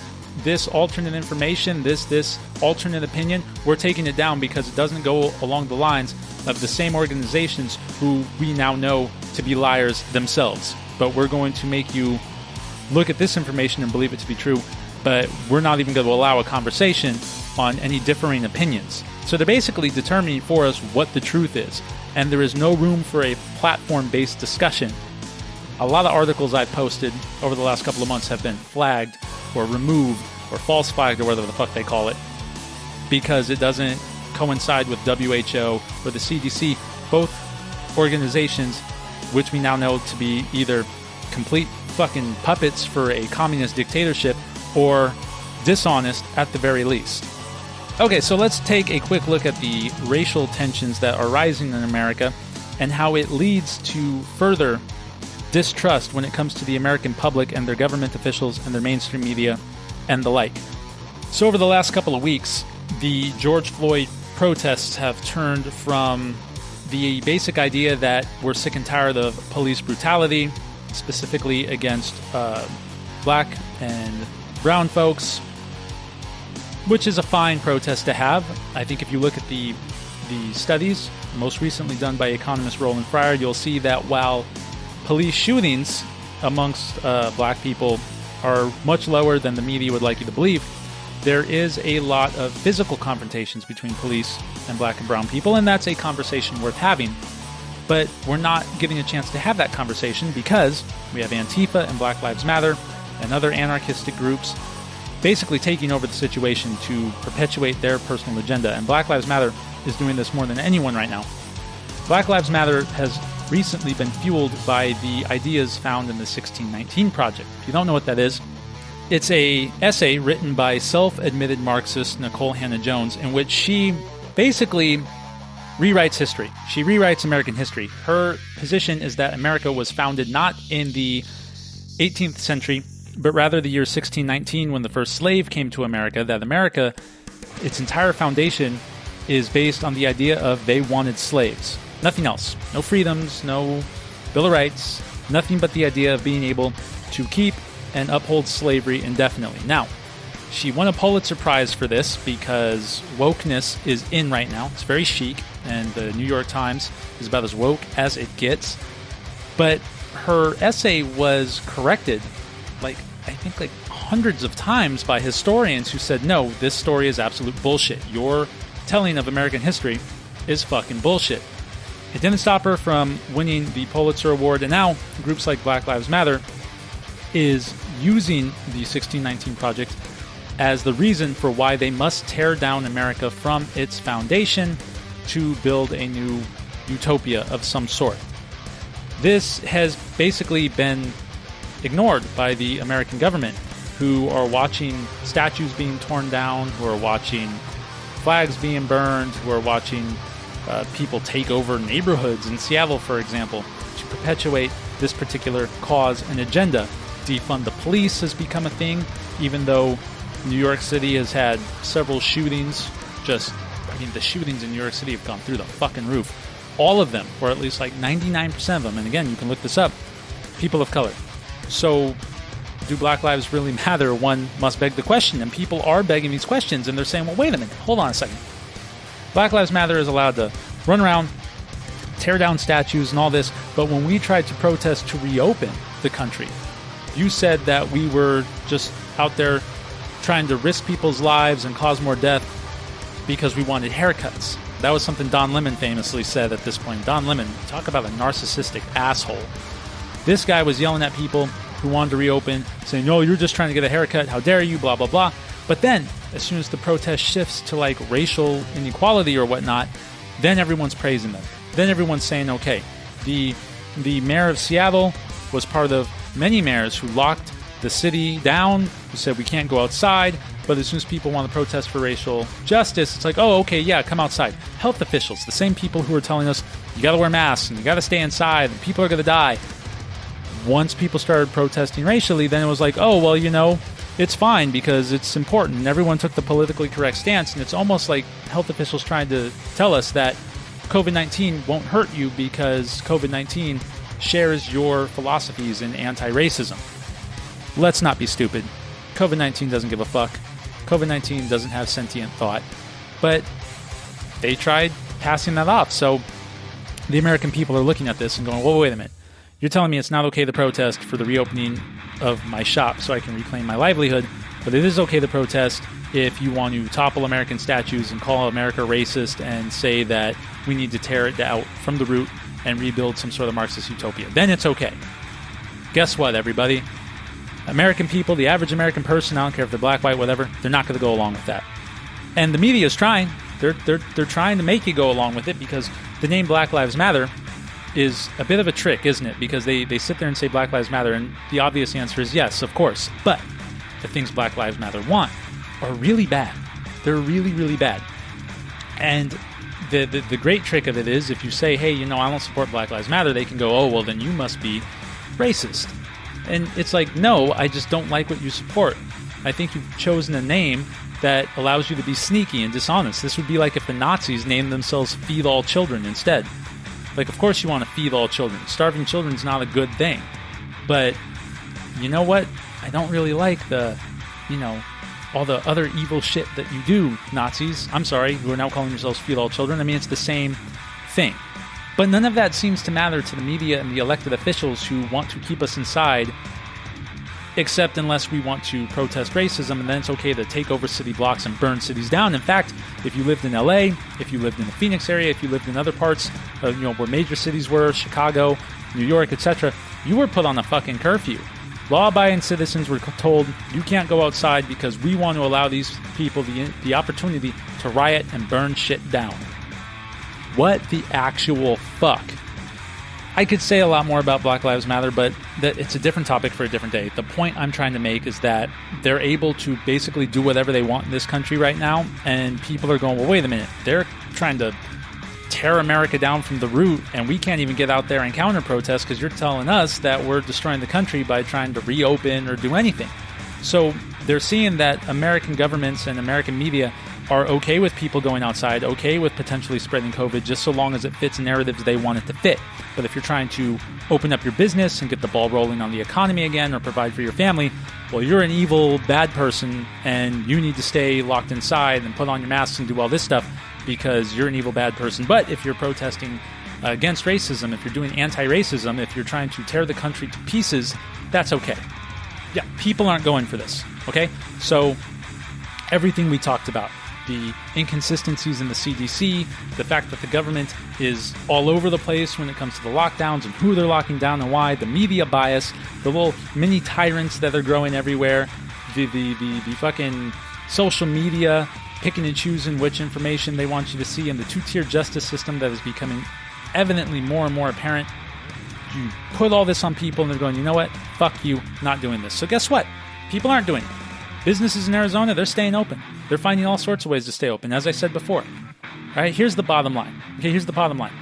This alternate information, this alternate opinion, we're taking it down because it doesn't go along the lines of the same organizations who we now know to be liars themselves. But we're going to make you look at this information and believe it to be true, but we're not even going to allow a conversation on any differing opinions. So they're basically determining for us what the truth is, and there is no room for a platform-based discussion. A lot of articles I've posted over the last couple of months have been flagged or removed or false flagged or whatever the fuck they call it because it doesn't coincide with WHO or the CDC, both organizations which we now know to be either complete fucking puppets for a communist dictatorship or dishonest at the very least. Okay, so let's take a quick look at the racial tensions that are rising in America and how it leads to further distrust when it comes to the American public and their government officials and their mainstream media and the like. So over the last couple of weeks, the George Floyd protests have turned from the basic idea that we're sick and tired of police brutality, specifically against black and brown folks, which is a fine protest to have. I think if you look at the studies, most recently done by economist Roland Fryer, you'll see that while police shootings amongst black people are much lower than the media would like you to believe, there is a lot of physical confrontations between police and black and brown people, and that's a conversation worth having. But we're not getting a chance to have that conversation because we have Antifa and Black Lives Matter and other anarchistic groups basically taking over the situation to perpetuate their personal agenda. And Black Lives Matter is doing this more than anyone right now. Black Lives Matter has recently been fueled by the ideas found in the 1619 Project. If you don't know what that is, it's an essay written by self-admitted Marxist Nicole Hannah-Jones in which she basically rewrites history. She rewrites American history. Her position is that America was founded not in the 18th century, but rather the year 1619 when the first slave came to America, that America, its entire foundation is based on the idea of they wanted slaves. Nothing else. No freedoms, no Bill of Rights, nothing but the idea of being able to keep and uphold slavery indefinitely. Now, she won a Pulitzer Prize for this because wokeness is in right now. It's very chic, and the New York Times is about as woke as it gets. But her essay was corrected I think hundreds of times by historians who said, no, this story is absolute bullshit. Your telling of American history is fucking bullshit. It didn't stop her from winning the Pulitzer Award, and now groups like Black Lives Matter is using the 1619 Project as the reason for why they must tear down America from its foundation to build a new utopia of some sort. This has basically been ignored by the American government, who are watching statues being torn down, who are watching flags being burned, who are watching people take over neighborhoods in Seattle, for example, to perpetuate this particular cause and agenda. Defund the police has become a thing, even though New York City has had several shootings. The shootings in New York City have gone through the fucking roof. All of them, or at least like 99% of them, and again, you can look this up, people of color. So, do Black Lives really matter? One must beg the question, and people are begging these questions, and they're saying, well, wait a minute, hold on a second. Black Lives Matter is allowed to run around, tear down statues and all this, but when we tried to protest to reopen the country, you said that we were just out there trying to risk people's lives and cause more death because we wanted haircuts. That was something Don Lemon famously said at this point. Don Lemon, talk about a narcissistic asshole. This guy was yelling at people who wanted to reopen, saying, no, you're just trying to get a haircut, how dare you, blah, blah, blah. But then, as soon as the protest shifts to like racial inequality or whatnot, then everyone's praising them. Then everyone's saying, okay, the mayor of Seattle was part of many mayors who locked the city down, who said we can't go outside, but as soon as people want to protest for racial justice, it's like, oh, okay, yeah, come outside. Health officials, the same people who are telling us you got to wear masks and you got to stay inside and people are going to die. Once people started protesting racially, then it was like, oh, well, it's fine because it's important. And everyone took the politically correct stance, and it's almost like health officials trying to tell us that COVID-19 won't hurt you because COVID-19 shares your philosophies in anti-racism. Let's not be stupid. COVID-19 doesn't give a fuck. COVID-19 doesn't have sentient thought. But they tried passing that off. So the American people are looking at this and going, whoa, wait a minute. You're telling me it's not okay to protest for the reopening of my shop so I can reclaim my livelihood, but it is okay to protest if you want to topple American statues and call America racist and say that we need to tear it out from the root and rebuild some sort of Marxist utopia. Then it's okay. Guess what, everybody? American people, the average American person, I don't care if they're black, white, whatever, they're not going to go along with that. And the media is trying. They're trying to make you go along with it because the name Black Lives Matter is a bit of a trick, isn't it? Because they sit there and say Black Lives Matter, and the obvious answer is yes, of course. But the things Black Lives Matter want are really bad. They're really, really bad. And the great trick of it is if you say, hey, I don't support Black Lives Matter, they can go, oh, well, then you must be racist. And it's like, no, I just don't like what you support. I think you've chosen a name that allows you to be sneaky and dishonest. This would be like if the Nazis named themselves Feed All Children instead. Like, of course you want to feed all children. Starving children is not a good thing. But, you know what? I don't really like all the other evil shit that you do, Nazis. I'm sorry, who are now calling yourselves Feed All Children. I mean, it's the same thing. But none of that seems to matter to the media and the elected officials who want to keep us inside, except unless we want to protest racism, and then it's okay to take over city blocks and burn cities down. In fact, if you lived in LA, if you lived in the Phoenix area, if you lived in other parts of, where major cities were, Chicago, New York, etc., you were put on a fucking curfew. Law-abiding citizens were told, you can't go outside because we want to allow these people the opportunity to riot and burn shit down. What the actual fuck? I could say a lot more about Black Lives Matter, but it's a different topic for a different day. The point I'm trying to make is that they're able to basically do whatever they want in this country right now, and people are going, well, wait a minute. They're trying to tear America down from the root, and we can't even get out there and counter-protest because you're telling us that we're destroying the country by trying to reopen or do anything. So they're seeing that American governments and American media are okay with people going outside, okay with potentially spreading COVID, just so long as it fits narratives they want it to fit. But if you're trying to open up your business and get the ball rolling on the economy again or provide for your family, well, you're an evil, bad person, and you need to stay locked inside and put on your masks and do all this stuff because you're an evil, bad person. But if you're protesting against racism, if you're doing anti-racism, if you're trying to tear the country to pieces, that's okay. Yeah, people aren't going for this, okay? So everything we talked about, the inconsistencies in the CDC, the fact that the government is all over the place when it comes to the lockdowns and who they're locking down and why, the media bias, the little mini tyrants that are growing everywhere, the fucking social media picking and choosing which information they want you to see, and the two-tier justice system that is becoming evidently more and more apparent. You put all this on people and they're going, you know what? Fuck you, not doing this. So guess what? People aren't doing it. Businesses in Arizona, they're staying open. They're finding all sorts of ways to stay open, as I said before. All right, here's the bottom line. Okay, here's the bottom line.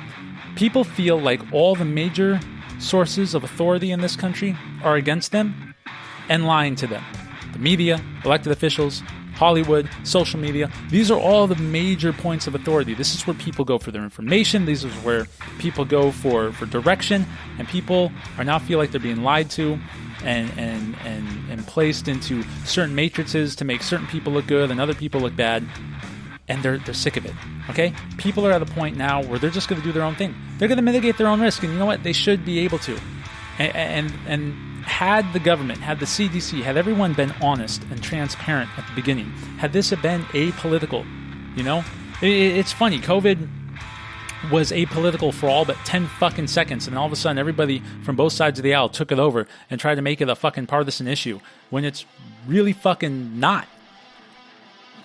People feel like all the major sources of authority in this country are against them and lying to them. The media, elected officials, Hollywood, social media, these are all the major points of authority. This is where people go for their information. This is where people go for direction, and people are now feel like they're being lied to and placed into certain matrices to make certain people look good and other people look bad, and they're sick of it. Okay? People are at a point now where they're just going to do their own thing. They're going to mitigate their own risk, and you know what? They should be able to. And had the government, had the CDC, had everyone been honest and transparent at the beginning, had this have been apolitical, you know? It's funny, COVID was apolitical for all but 10 fucking seconds, and all of a sudden everybody from both sides of the aisle took it over and tried to make it a fucking partisan issue when it's really fucking not.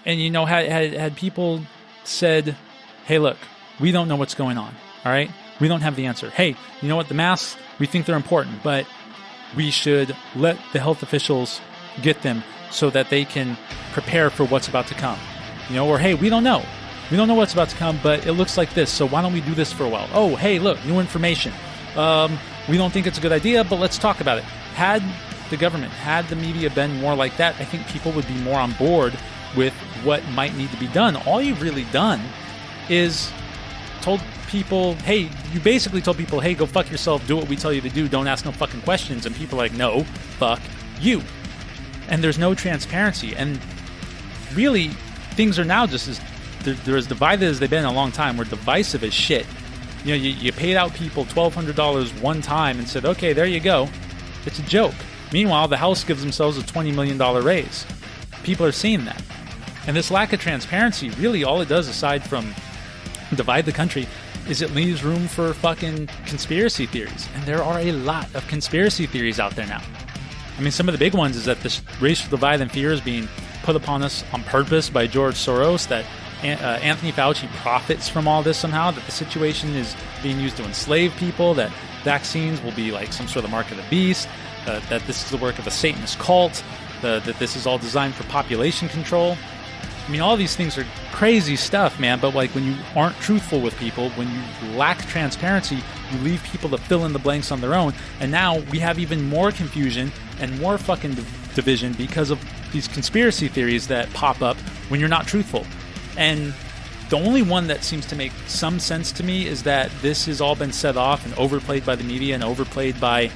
And you know, had people said, hey, look, we don't know what's going on, all right? We don't have the answer. Hey, you know what, the masks, we think they're important, but we should let the health officials get them so that they can prepare for what's about to come. You know, or hey, we don't know. We don't know what's about to come, but it looks like this, so why don't we do this for a while? Oh, hey, look, new information. We don't think it's a good idea, but let's talk about it. Had the government, had the media been more like that, I think people would be more on board with what might need to be done. All you've really done is told people, hey, you basically told people, hey, go fuck yourself, do what we tell you to do, don't ask no fucking questions, and people are like, no, fuck you. And there's no transparency, and really, things are now just as they're as divided as they've been in a long time. We're divisive as shit. You know, you paid out people $1,200 one time and said, okay, there you go. It's a joke. Meanwhile, the House gives themselves a $20 million raise. People are seeing that. And this lack of transparency, really all it does, aside from divide the country, is it leaves room for fucking conspiracy theories. And there are a lot of conspiracy theories out there now. I mean, some of the big ones is that this racial divide and fear is being put upon us on purpose by George Soros, that Anthony Fauci profits from all this somehow, that the situation is being used to enslave people, that vaccines will be like some sort of mark of the beast, that this is the work of a Satanist cult, that this is all designed for population control. I mean, all these things are crazy stuff, man, but like when you aren't truthful with people, when you lack transparency, you leave people to fill in the blanks on their own, and now we have even more confusion and more fucking division because of these conspiracy theories that pop up when you're not truthful. And the only one that seems to make some sense to me is that this has all been set off and overplayed by the media and overplayed by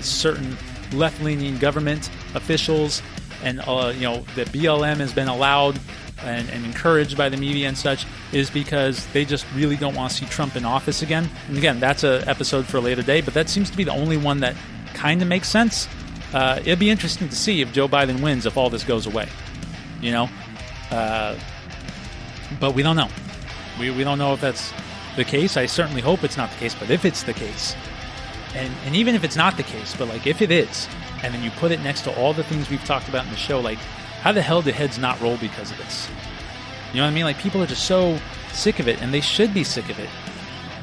certain left-leaning government officials, and you know, that BLM has been allowed and encouraged by the media and such, is because they just really don't want to see Trump in office again. And again, that's an episode for a later day, but that seems to be the only one that kind of makes sense. It'd be interesting to see if Joe Biden wins, if all this goes away, you know? But we don't know. We don't know if that's the case. I certainly hope it's not the case, but if it's the case, and even if it's not the case, but like if it is, and then you put it next to all the things we've talked about in the show, like how the hell did heads not roll because of this? You know what I mean? Like people are just so sick of it, and they should be sick of it.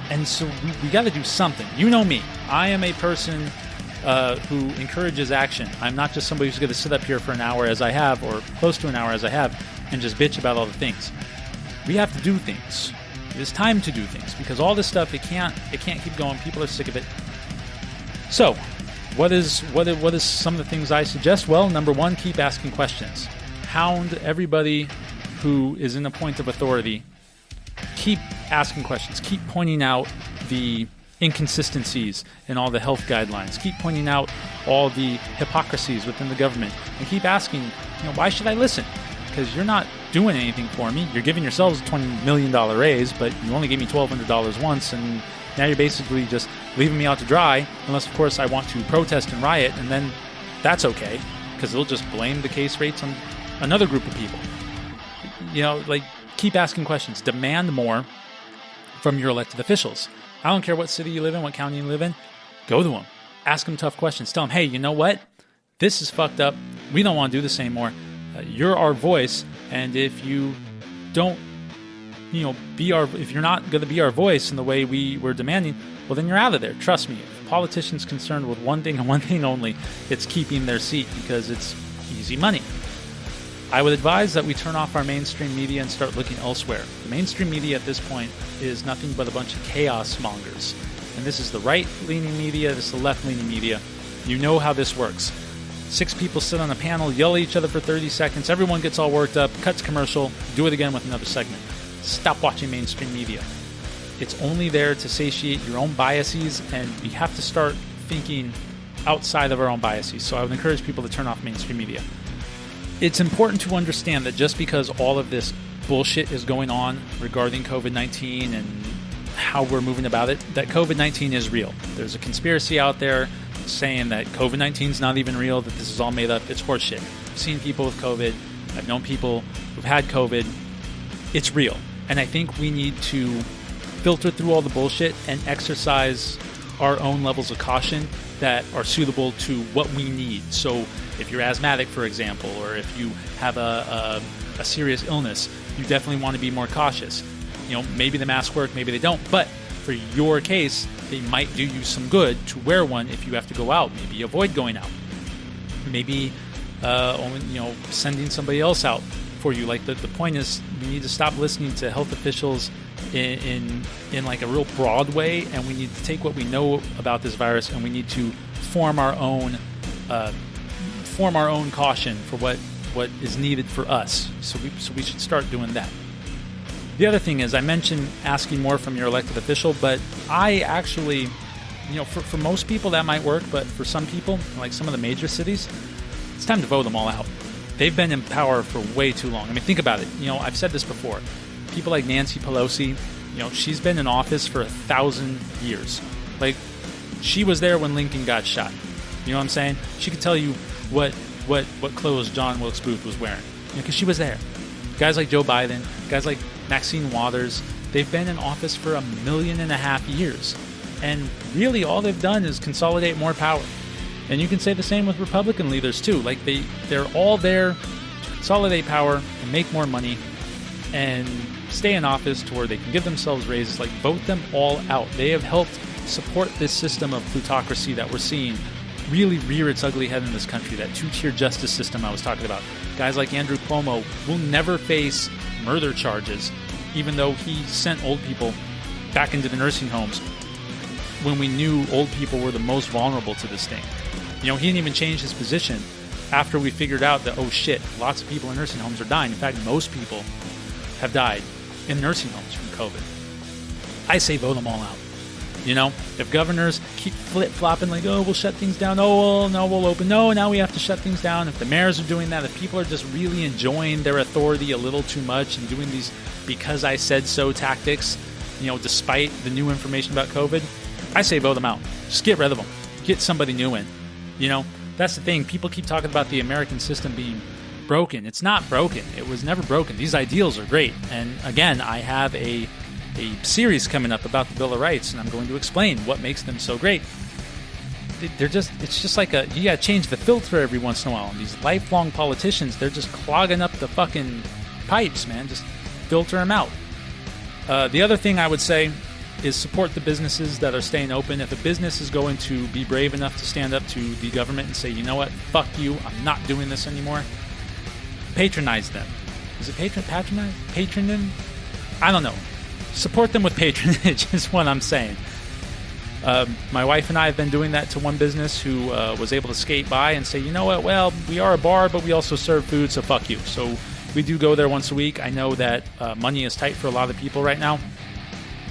And so we got to do something. You know me. I am a person who encourages action. I'm not just somebody who's going to sit up here for an hour as I have, or close to an hour as I have, and just bitch about all the things. We have to do things. It's time to do things, because all this stuff, it can't keep going. People are sick of it. So, what is some of the things I suggest? Well, number one, keep asking questions. Hound everybody who is in a point of authority. Keep asking questions. Keep pointing out the inconsistencies in all the health guidelines. Keep pointing out all the hypocrisies within the government, and keep asking, you know, why should I listen? Because you're not doing anything for me. You're giving yourselves a $20 million raise, but you only gave me $1,200 once, and now you're basically just leaving me out to dry, unless, of course, I want to protest and riot, and then that's okay, because they'll just blame the case rates on another group of people. You know, like, keep asking questions. Demand more from your elected officials. I don't care what city you live in, what county you live in. Go to them. Ask them tough questions. Tell them, hey, you know what? This is fucked up. We don't want to do this anymore. You're our voice, and if you don't, you know, if you're not going to be our voice in the way we were demanding, well, then you're out of there. Trust me. If a politician's concerned with one thing and one thing only, it's keeping their seat, because it's easy money. I would advise that we turn off our mainstream media and start looking elsewhere. The mainstream media at this point is nothing but a bunch of chaos mongers. And this is the right-leaning media, this is the left-leaning media. You know how this works. 6 people sit on a panel, yell at each other for 30 seconds, everyone gets all worked up, cuts commercial, do it again with another segment. Stop watching mainstream media. It's only there to satiate your own biases, and we have to start thinking outside of our own biases. So I would encourage people to turn off mainstream media. It's important to understand that just because all of this bullshit is going on regarding COVID-19 and how we're moving about it, that COVID-19 is real. There's a conspiracy out there saying that COVID-19 is not even real, that this is all made up. It's horseshit. I've seen people with COVID. I've known people who've had COVID. It's real. And I think we need to filter through all the bullshit and exercise our own levels of caution that are suitable to what we need. So if you're asthmatic, for example, or if you have a serious illness, you definitely want to be more cautious. You know, maybe the masks work, maybe they don't, but for your case, they might do you some good to wear one if you have to go out. Maybe avoid going out. Maybe only, sending somebody else out for you. Like the point is, we need to stop listening to health officials in like a real broad way, and we need to take what we know about this virus and we need to form our own caution for what is needed for us. So we should start doing that. The other thing is, I mentioned asking more from your elected official, but I actually, for most people that might work, but for some people, like some of the major cities, it's time to vote them all out. They've been in power for way too long. I mean, think about it. I've said this before. People like Nancy Pelosi, she's been in office for 1,000 years. Like, she was there when Lincoln got shot. You know what I'm saying? She could tell you what clothes John Wilkes Booth was wearing, because she was there. Guys like Joe Biden, guys like Maxine Waters, they've been in office for 1.5 million years. And really all they've done is consolidate more power. And you can say the same with Republican leaders too. Like they're all there to consolidate power and make more money and stay in office to where they can give themselves raises. Like, vote them all out. They have helped support this system of plutocracy that we're seeing really rear its ugly head in this country, that two-tier justice system I was talking about. Guys like Andrew Cuomo will never face murder charges, even though he sent old people back into the nursing homes when we knew old people were the most vulnerable to this thing. He didn't even change his position after we figured out that, oh shit, lots of people in nursing homes are dying. In fact, most people have died in nursing homes from COVID. I say vote them all out. If governors keep flip-flopping like, oh, we'll shut things down, oh, well, no, we'll open, no, now we have to shut things down. If the mayors are doing that, if people are just really enjoying their authority a little too much and doing these because I said so tactics, despite the new information about COVID, I say vote them out. Just get rid of them. Get somebody new in. That's the thing. People keep talking about the American system being broken. It's not broken. It was never broken. These ideals are great. And again, I have a series coming up about the Bill of Rights, and I'm going to explain what makes them so great. It's just like you gotta change the filter every once in a while. And these lifelong politicians, they're just clogging up the fucking pipes, man. Just filter them out. The other thing I would say is support the businesses that are staying open. If a business is going to be brave enough to stand up to the government and say, you know what, fuck you, I'm not doing this anymore, patronize them. Is it patronize? Patronin? I don't know. Support them with patronage is what I'm saying. My wife and I have been doing that to one business who was able to skate by and say, you know what, well, we are a bar, but we also serve food, so fuck you. So we do go there once a week. I know that money is tight for a lot of people right now.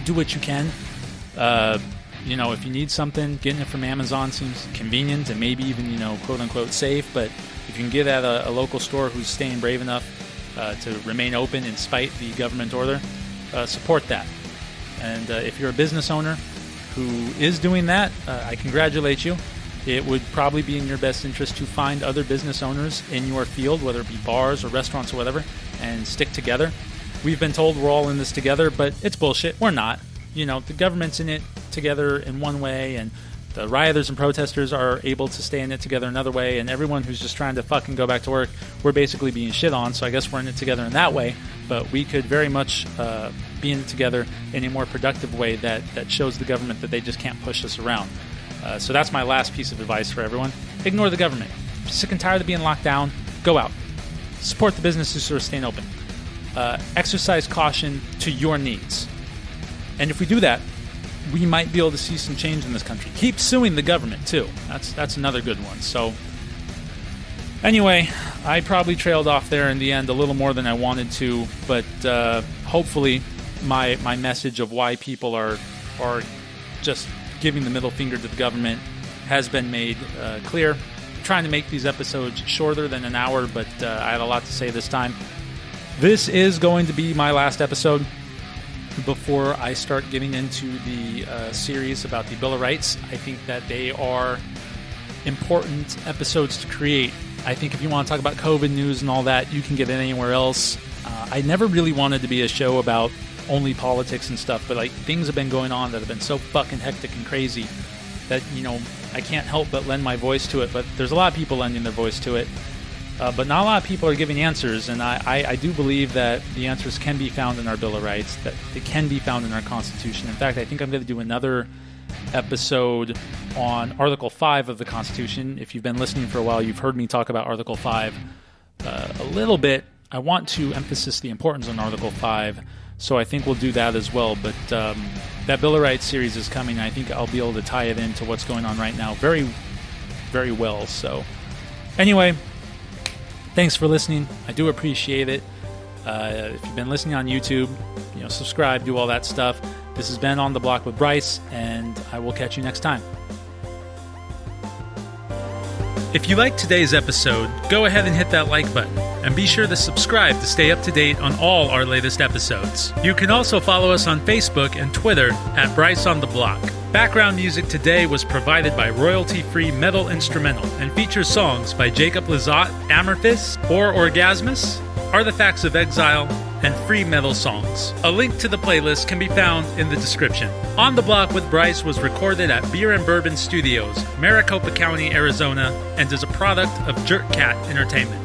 Do what you can. If you need something, getting it from Amazon seems convenient and maybe even, quote-unquote safe. But if you can get at a local store who's staying brave enough to remain open in spite the government order, support that. And if you're a business owner who is doing that, I congratulate you. It would probably be in your best interest to find other business owners in your field, whether it be bars or restaurants or whatever, and stick together. We've been told we're all in this together, but it's bullshit. We're not. The government's in it together in one way, and the rioters and protesters are able to stay in it together another way, and everyone who's just trying to fucking go back to work, we're basically being shit on, so I guess we're in it together in that way, but we could very much be in it together in a more productive way that shows the government that they just can't push us around. So that's my last piece of advice for everyone. Ignore the government. I'm sick and tired of being locked down. Go out. Support the businesses who are staying open. Exercise caution to your needs. And if we do that, we might be able to see some change in this country. Keep suing the government, too. That's another good one. So, anyway, I probably trailed off there in the end a little more than I wanted to, but hopefully my message of why people are just giving the middle finger to the government has been made clear. I'm trying to make these episodes shorter than an hour, but I had a lot to say this time. This is going to be my last episode before I start getting into the series about the Bill of Rights. I think that they are important episodes to create. I think if you want to talk about COVID news and all that, you can get it anywhere else. I never really wanted to be a show about only politics and stuff, but like things have been going on that have been so fucking hectic and crazy that, you know, I can't help but lend my voice to it. But there's a lot of people lending their voice to it. But not a lot of people are giving answers, and I do believe that the answers can be found in our Bill of Rights, that they can be found in our Constitution. In fact, I think I'm going to do another episode on Article 5 of the Constitution. If you've been listening for a while, you've heard me talk about Article 5 a little bit. I want to emphasize the importance on Article 5, so I think we'll do that as well. But that Bill of Rights series is coming. I think I'll be able to tie it into what's going on right now very, very well. So anyway, thanks for listening. I do appreciate it. If you've been listening on YouTube, subscribe, do all that stuff. This has been On the Block with Bryce, and I will catch you next time. If you liked today's episode, go ahead and hit that like button, and be sure to subscribe to stay up to date on all our latest episodes. You can also follow us on Facebook and Twitter at Bryce on the Block. Background music today was provided by royalty-free Metal Instrumental and features songs by Jacob Lazat, Amorphis, Or Orgasmus, Artifacts of Exile, and Free Metal Songs. A link to the playlist can be found in the description. On the Block with Bryce was recorded at Beer and Bourbon Studios, Maricopa County, Arizona, and is a product of Jerk Cat Entertainment.